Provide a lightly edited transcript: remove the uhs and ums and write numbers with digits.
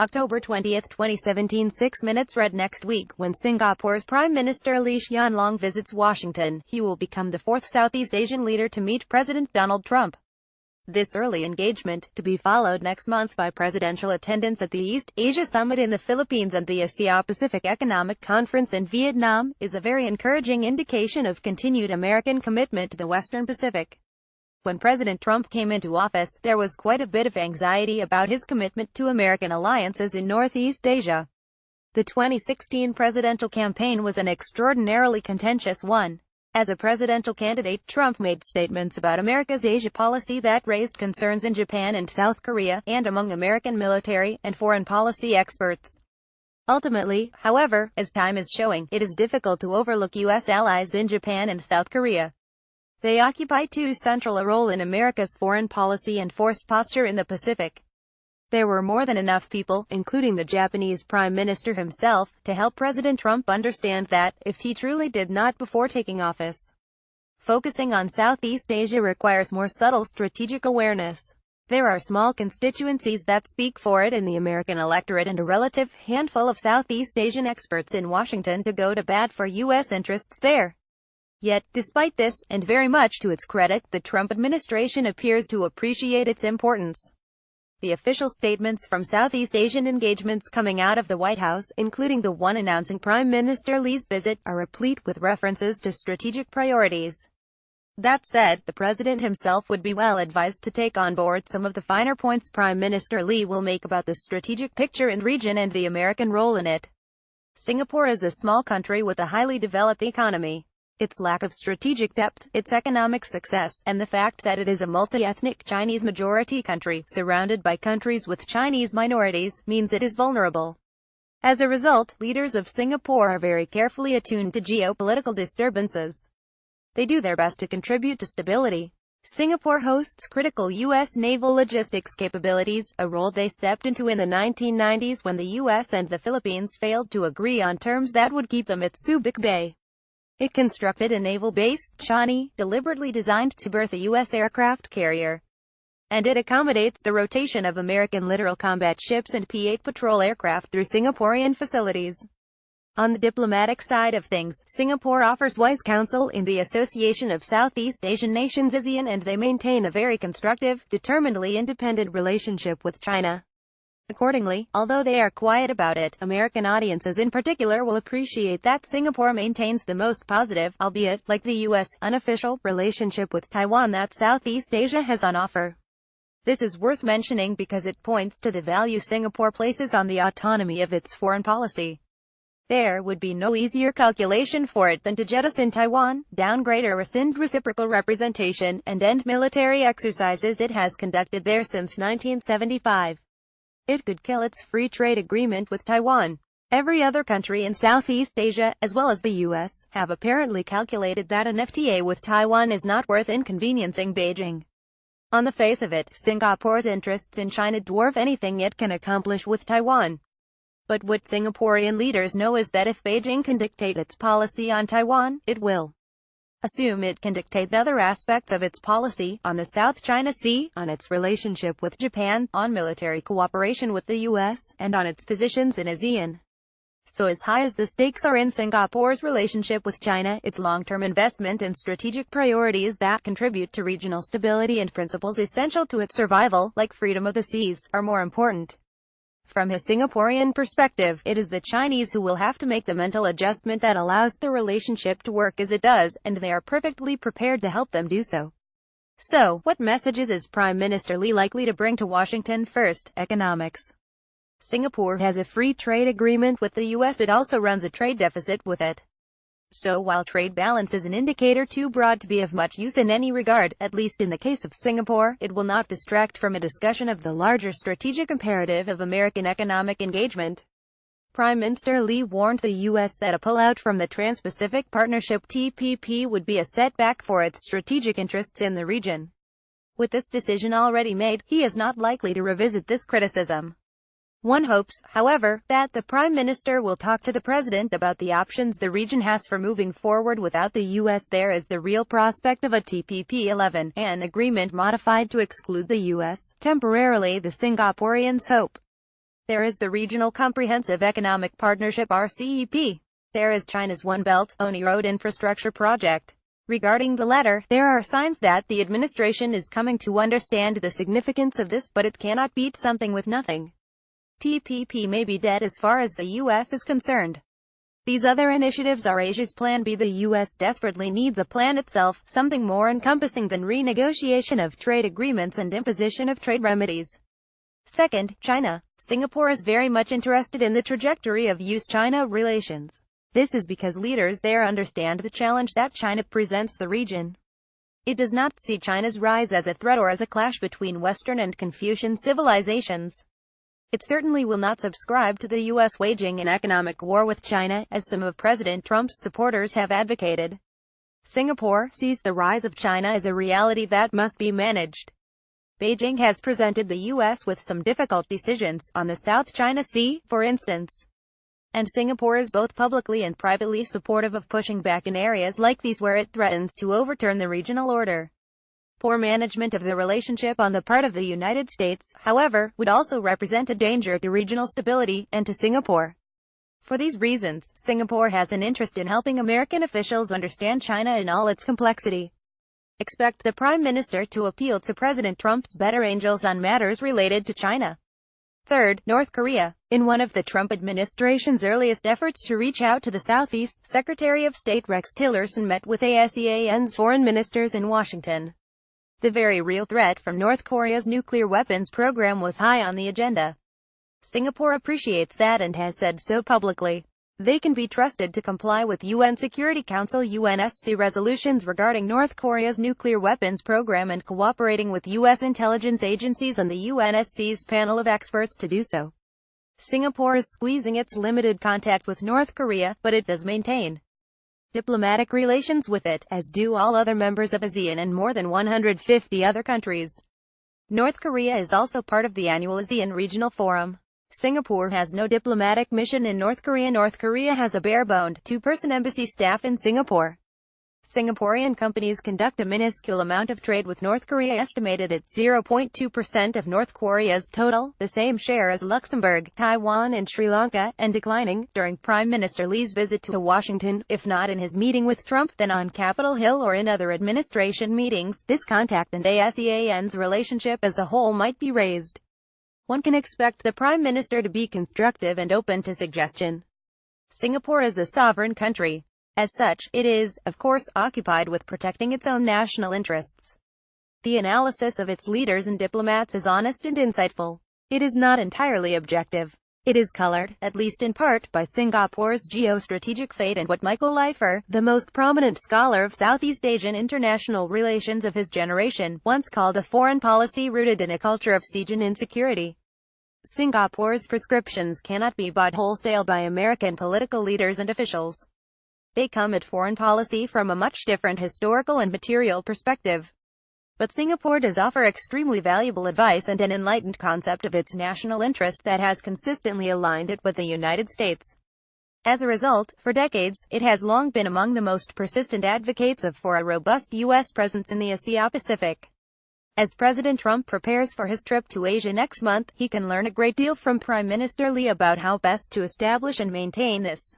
October 20, 2017. 6 Minutes read. Next week, when Singapore's Prime Minister Hsien Loong visits Washington, he will become the fourth Southeast Asian leader to meet President Donald Trump. This early engagement, to be followed next month by presidential attendance at the East Asia Summit in the Philippines and the Asia-Pacific Economic Conference in Vietnam, is a very encouraging indication of continued American commitment to the Western Pacific. When President Trump came into office, there was quite a bit of anxiety about his commitment to American alliances in Northeast Asia. The 2016 presidential campaign was an extraordinarily contentious one. As a presidential candidate, Trump made statements about America's Asia policy that raised concerns in Japan and South Korea, and among American military and foreign policy experts. Ultimately, however, as time is showing, it is difficult to overlook U.S. allies in Japan and South Korea. They occupy too central a role in America's foreign policy and force posture in the Pacific. There were more than enough people, including the Japanese Prime Minister himself, to help President Trump understand that, if he truly did not before taking office. Focusing on Southeast Asia requires more subtle strategic awareness. There are small constituencies that speak for it in the American electorate and a relative handful of Southeast Asian experts in Washington to go to bat for U.S. interests there. Yet, despite this, and very much to its credit, the Trump administration appears to appreciate its importance. The official statements from Southeast Asian engagements coming out of the White House, including the one announcing Prime Minister Lee's visit, are replete with references to strategic priorities. That said, the president himself would be well advised to take on board some of the finer points Prime Minister Lee will make about the strategic picture in the region and the American role in it. Singapore is a small country with a highly developed economy. Its lack of strategic depth, its economic success, and the fact that it is a multi-ethnic Chinese-majority country, surrounded by countries with Chinese minorities, means it is vulnerable. As a result, leaders of Singapore are very carefully attuned to geopolitical disturbances. They do their best to contribute to stability. Singapore hosts critical U.S. naval logistics capabilities, a role they stepped into in the 1990s when the U.S. and the Philippines failed to agree on terms that would keep them at Subic Bay. It constructed a naval base, Shawnee, deliberately designed to berth a U.S. aircraft carrier. And it accommodates the rotation of American littoral combat ships and P-8 patrol aircraft through Singaporean facilities. On the diplomatic side of things, Singapore offers wise counsel in the Association of Southeast Asian Nations (Hsien), and they maintain a very constructive, determinedly independent relationship with China. Accordingly, although they are quiet about it, American audiences in particular will appreciate that Singapore maintains the most positive, albeit, like the U.S., unofficial, relationship with Taiwan that Southeast Asia has on offer. This is worth mentioning because it points to the value Singapore places on the autonomy of its foreign policy. There would be no easier calculation for it than to jettison Taiwan, downgrade or rescind reciprocal representation, and end military exercises it has conducted there since 1975. It could kill its free trade agreement with Taiwan. Every other country in Southeast Asia, as well as the U.S., have apparently calculated that an FTA with Taiwan is not worth inconveniencing Beijing. On the face of it, Singapore's interests in China dwarf anything it can accomplish with Taiwan. But what Singaporean leaders know is that if Beijing can dictate its policy on Taiwan, it will assume it can dictate other aspects of its policy, on the South China Sea, on its relationship with Japan, on military cooperation with the U.S., and on its positions in ASEAN. So as high as the stakes are in Singapore's relationship with China, its long-term investment and strategic priorities that contribute to regional stability and principles essential to its survival, like freedom of the seas, are more important. From a Singaporean perspective, it is the Chinese who will have to make the mental adjustment that allows the relationship to work as it does, and they are perfectly prepared to help them do so. So, what messages is Prime Minister Lee likely to bring to Washington? First, economics. Singapore has a free trade agreement with the U.S. It also runs a trade deficit with it. So while trade balance is an indicator too broad to be of much use in any regard, at least in the case of Singapore, it will not distract from a discussion of the larger strategic imperative of American economic engagement. Prime Minister Lee warned the U.S. that a pullout from the Trans-Pacific Partnership (TPP) would be a setback for its strategic interests in the region. With this decision already made, he is not likely to revisit this criticism. One hopes, however, that the Prime Minister will talk to the President about the options the region has for moving forward without the U.S. There is the real prospect of a TPP-11, an agreement modified to exclude the U.S., temporarily, the Singaporeans hope. There is the Regional Comprehensive Economic Partnership RCEP. There is China's One Belt, One Road infrastructure project. Regarding the latter, there are signs that the administration is coming to understand the significance of this, but it cannot beat something with nothing. TPP may be dead as far as the U.S. is concerned. These other initiatives are Asia's plan B. The U.S. desperately needs a plan itself, something more encompassing than renegotiation of trade agreements and imposition of trade remedies. Second, China. Singapore is very much interested in the trajectory of U.S.-China relations. This is because leaders there understand the challenge that China presents the region. It does not see China's rise as a threat or as a clash between Western and Confucian civilizations. It certainly will not subscribe to the U.S. waging an economic war with China, as some of President Trump's supporters have advocated. Singapore sees the rise of China as a reality that must be managed. Beijing has presented the U.S. with some difficult decisions, on the South China Sea, for instance. And Singapore is both publicly and privately supportive of pushing back in areas like these where it threatens to overturn the regional order. Poor management of the relationship on the part of the United States, however, would also represent a danger to regional stability, and to Singapore. For these reasons, Singapore has an interest in helping American officials understand China in all its complexity. Expect the Prime Minister to appeal to President Trump's better angels on matters related to China. Third, North Korea. In one of the Trump administration's earliest efforts to reach out to the Southeast, Secretary of State Rex Tillerson met with ASEAN's foreign ministers in Washington. The very real threat from North Korea's nuclear weapons program was high on the agenda. Singapore appreciates that and has said so publicly. They can be trusted to comply with UN Security Council UNSC resolutions regarding North Korea's nuclear weapons program and cooperating with U.S. intelligence agencies on the UNSC's panel of experts to do so. Singapore is squeezing its limited contact with North Korea, but it does maintain diplomatic relations with it, as do all other members of ASEAN and more than 150 other countries. North Korea is also part of the annual ASEAN Regional Forum. Singapore has no diplomatic mission in North Korea. North Korea has a bare-boned, two-person embassy staff in Singapore. Singaporean companies conduct a minuscule amount of trade with North Korea, estimated at 0.2% of North Korea's total, the same share as Luxembourg, Taiwan and Sri Lanka, and declining. During Prime Minister Lee's visit to Washington, if not in his meeting with Trump, then on Capitol Hill or in other administration meetings, this contact and ASEAN's relationship as a whole might be raised. One can expect the Prime Minister to be constructive and open to suggestion. Singapore is a sovereign country. As such, it is, of course, occupied with protecting its own national interests. The analysis of its leaders and diplomats is honest and insightful. It is not entirely objective. It is colored, at least in part, by Singapore's geostrategic fate and what Michael Leifer, the most prominent scholar of Southeast Asian international relations of his generation, once called a foreign policy rooted in a culture of siege and insecurity. Singapore's prescriptions cannot be bought wholesale by American political leaders and officials. They come at foreign policy from a much different historical and material perspective. But Singapore does offer extremely valuable advice and an enlightened concept of its national interest that has consistently aligned it with the United States. As a result, for decades, it has long been among the most persistent advocates for a robust U.S. presence in the Asia-Pacific. As President Trump prepares for his trip to Asia next month, he can learn a great deal from Prime Minister Lee about how best to establish and maintain this